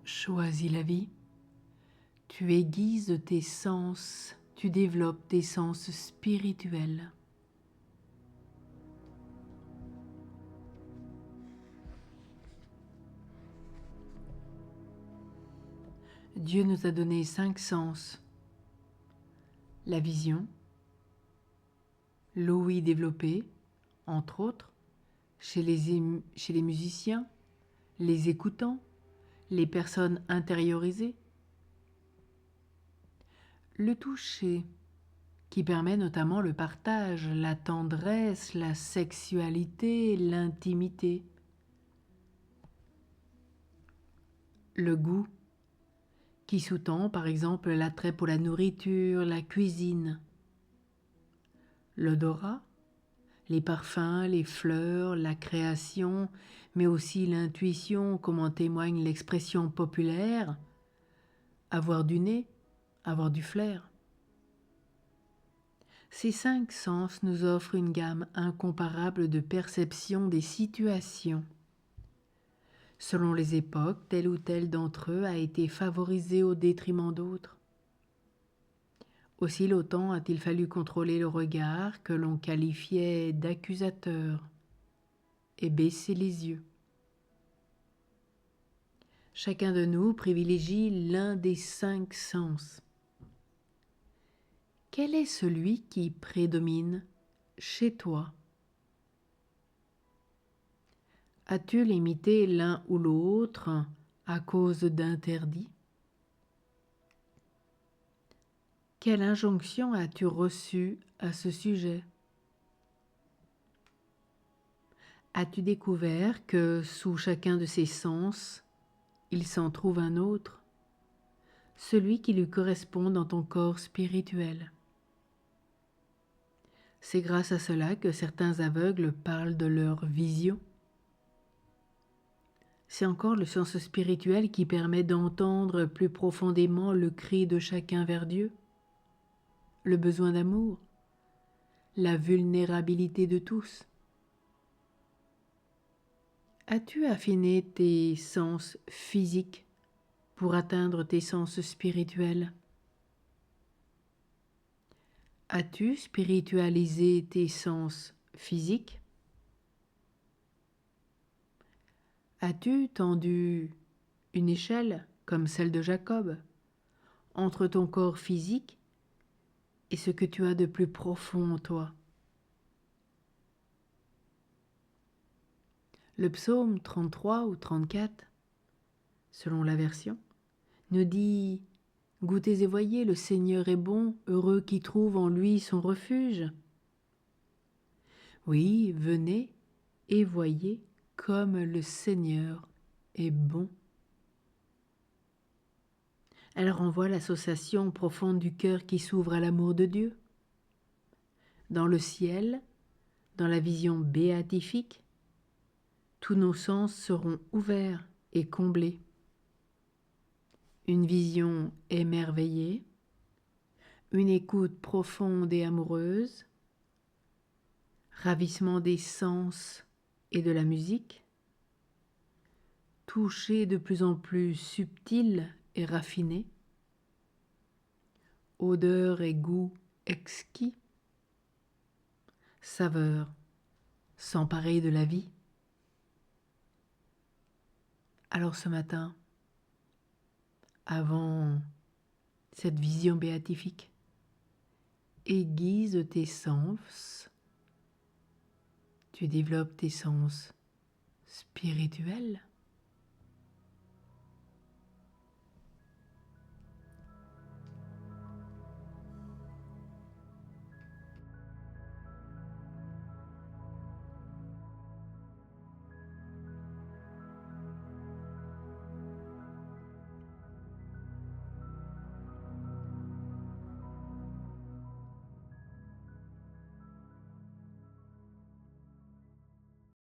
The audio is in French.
choisis la vie. Tu aiguises tes sens, tu développes tes sens spirituels. Dieu nous a donné 5 sens. La vision, l'ouïe développée, entre autres, chez les musiciens, les écoutants, les personnes intériorisées. Le toucher, qui permet notamment le partage, la tendresse, la sexualité, l'intimité. Le goût, qui sous-tend par exemple l'attrait pour la nourriture, la cuisine. L'odorat, les parfums, les fleurs, la création, mais aussi l'intuition, comme en témoigne l'expression populaire, avoir du nez, avoir du flair. Ces 5 sens nous offrent une gamme incomparable de perception des situations. Selon les époques, tel ou tel d'entre eux a été favorisé au détriment d'autres. Aussi longtemps a-t-il fallu contrôler le regard que l'on qualifiait d'accusateur et baisser les yeux. Chacun de nous privilégie l'un des 5 sens. Quel est celui qui prédomine chez toi? As-tu limité l'un ou l'autre à cause d'interdits? Quelle injonction as-tu reçue à ce sujet? As-tu découvert que sous chacun de ces sens, il s'en trouve un autre, celui qui lui correspond dans ton corps spirituel? C'est grâce à cela que certains aveugles parlent de leur vision. C'est encore le sens spirituel qui permet d'entendre plus profondément le cri de chacun vers Dieu, le besoin d'amour, la vulnérabilité de tous. As-tu affiné tes sens physiques pour atteindre tes sens spirituels? As-tu spiritualisé tes sens physiques? As-tu tendu une échelle, comme celle de Jacob, entre ton corps physique et ce que tu as de plus profond en toi? Le psaume 33 ou 34, selon la version, nous dit « Goûtez et voyez, le Seigneur est bon, heureux qui trouve en lui son refuge. » Oui, venez et voyez comme le Seigneur est bon. Elle renvoie l'association profonde du cœur qui s'ouvre à l'amour de Dieu. Dans le ciel, dans la vision béatifique, tous nos sens seront ouverts et comblés. Une vision émerveillée, une écoute profonde et amoureuse, ravissement des sens et de la musique, toucher de plus en plus subtil et raffiné, odeur et goût exquis, saveur s'emparer de la vie. Alors ce matin, avant cette vision béatifique, aiguise tes sens, tu développes tes sens spirituels.